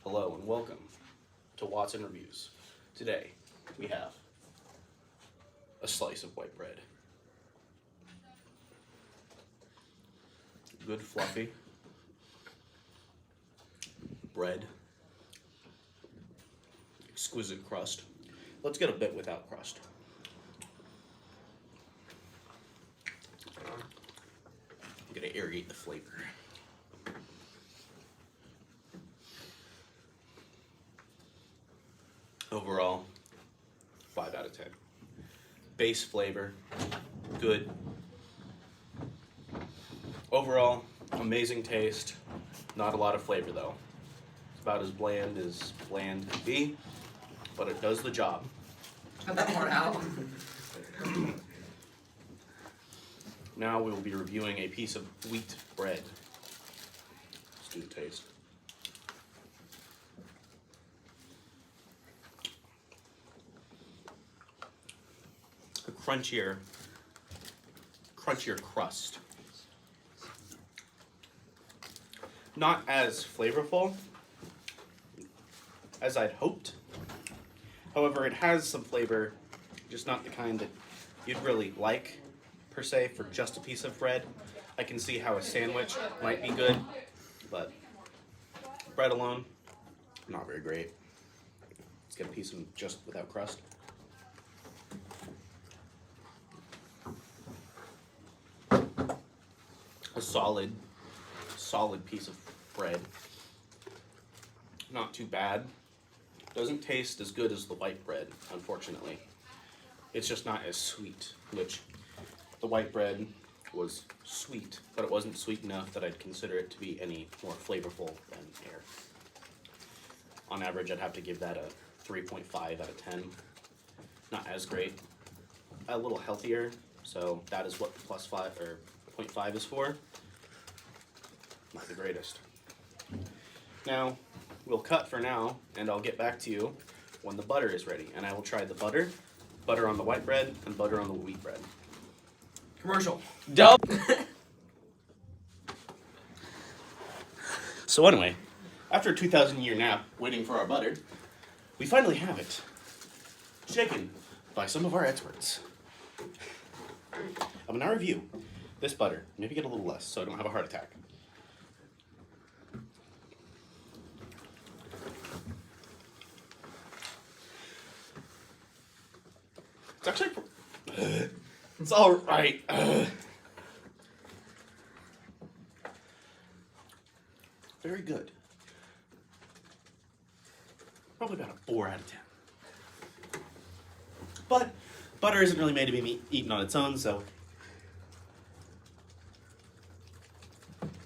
Hello and welcome to Watson Reviews. Today we have a slice of white bread. Good fluffy bread. Exquisite crust. Let's get a bit without crust. I'm gonna aerate the flavor. Overall, 5 out of 10. Base flavor, good. Overall, amazing taste. Not a lot of flavor though. It's about as bland can be, but it does the job. Cut that part out. Now we will be reviewing a piece of wheat bread. Let's do the taste. A crunchier crust. Not as flavorful as I'd hoped. However, it has some flavor, just not the kind that you'd really like, per se, for just a piece of bread. I can see how a sandwich might be good, but bread alone, not very great. Let's get a piece of just without crust. A solid piece of bread. Not too bad. Doesn't taste as good as the white bread, unfortunately. It's just not as sweet, which the white bread was sweet, but it wasn't sweet enough that I'd consider it to be any more flavorful than air. On average, I'd have to give that a 3.5 out of 10. Not as great. A little healthier, so that is what the +5 or 0.5 is for. Not the greatest. Now, we'll cut for now, and I'll get back to you when the butter is ready. And I will try the butter on the white bread, and butter on the wheat bread. Commercial. Dope! So anyway, after a 2,000-year nap waiting for our butter, we finally have it. Shaken by some of our experts. I'm gonna review this butter. Maybe get a little less so I don't have a heart attack. It's actually, it's all right. Very good. Probably about a 4 out of 10. But butter isn't really made to be eaten on its own, so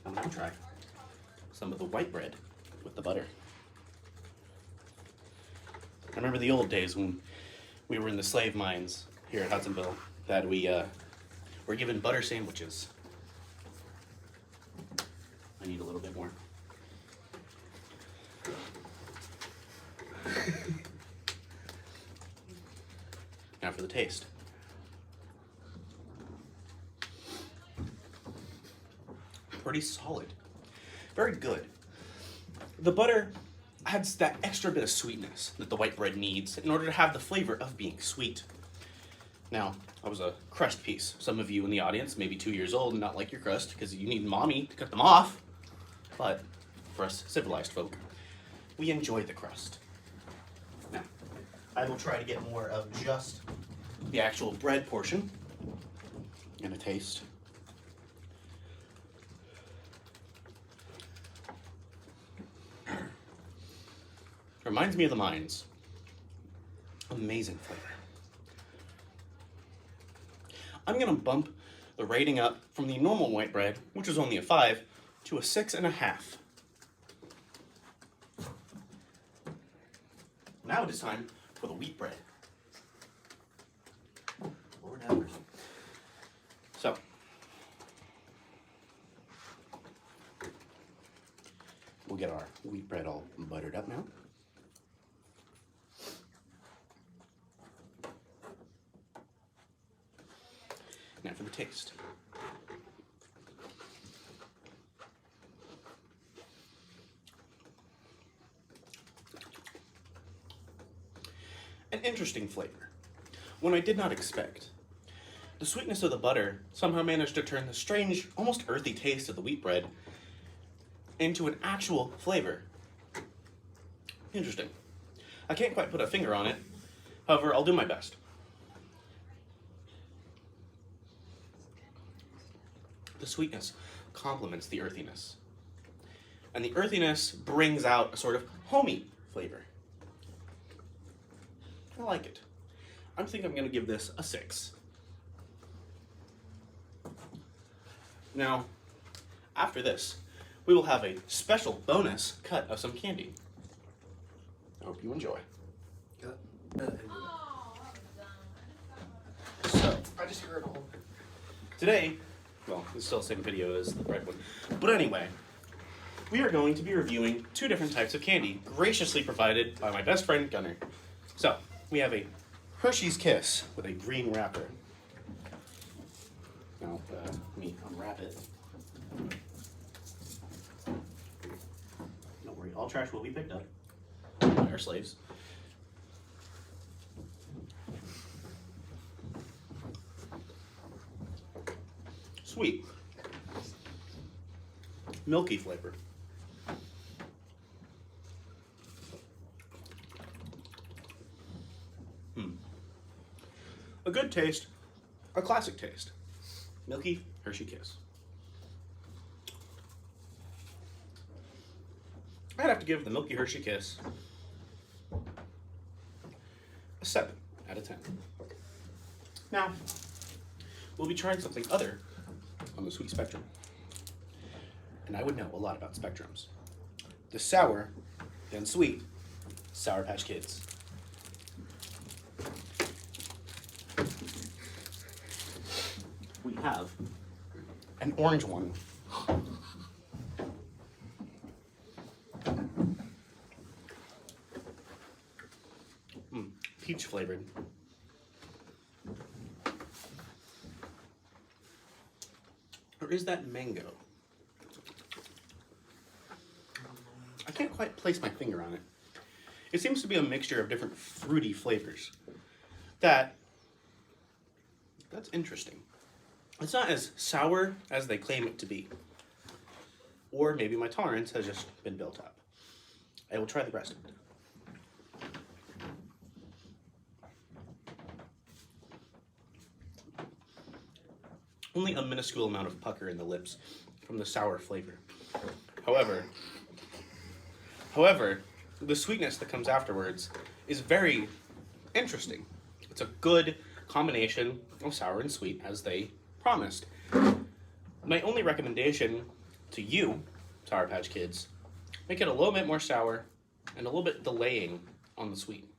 I'm gonna try some of the white bread with the butter. I remember the old days when we were in the slave mines here at Hutsonville that we were given butter sandwiches. I need a little bit more. Now for the taste. Pretty solid. Very good. The butter adds that extra bit of sweetness that the white bread needs in order to have the flavor of being sweet. Now, I was a crust piece. Some of you in the audience may be 2 years old and not like your crust because you need mommy to cut them off. But for us civilized folk, we enjoy the crust. Now, I will try to get more of just the actual bread portion and a taste. Reminds me of the mines. Amazing flavor. I'm gonna bump the rating up from the normal white bread, which was only a 5, to a 6.5. Now it is time for the wheat bread. Lord have mercy. So, we'll get our wheat bread all buttered up now. Now for the taste. an interesting flavor, one I did not expect. The sweetness of the butter somehow managed to turn the strange, almost earthy taste of the wheat bread into an actual flavor. Interesting. I can't quite put a finger on it, however, I'll do my best. The sweetness complements the earthiness, and the earthiness brings out a sort of homey flavor. I like it. I think I'm going to give this a 6. Now, after this, we will have a special bonus cut of some candy. I hope you enjoy. So, I just heard all. today, well, it's still the same video as the right one, but anyway, we are going to be reviewing 2 different types of candy, graciously provided by my best friend, Gunnar. So, we have a Hershey's Kiss with a green wrapper. Now, let me unwrap it. Don't worry, all trash will be picked up by our slaves. Sweet. Milky flavor. A good taste, a classic taste. Milky Hershey Kiss. I'd have to give the Milky Hershey Kiss a 7 out of 10. Now, we'll be trying something other on the sweet spectrum. And I would know a lot about spectrums. The sour and sweet Sour Patch Kids. We have an orange one. Peach flavored. Or is that mango? I can't quite place my finger on it. It seems to be a mixture of different fruity flavors. That's interesting. It's not as sour as they claim it to be. Or maybe my tolerance has just been built up. I will try the rest of it. Only a minuscule amount of pucker in the lips from the sour flavor. However, the sweetness that comes afterwards is very interesting. It's a good combination of sour and sweet, as they promised. My only recommendation to you, Sour Patch Kids, make it a little bit more sour and a little bit delaying on the sweet.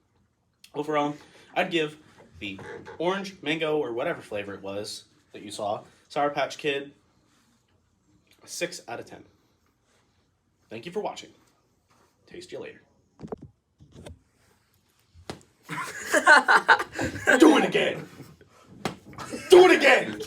Overall, I'd give the orange, mango, or whatever flavor it was that you saw, Sour Patch Kid, a 6 out of 10. Thank you for watching. Taste you later. Do it again! Do it again!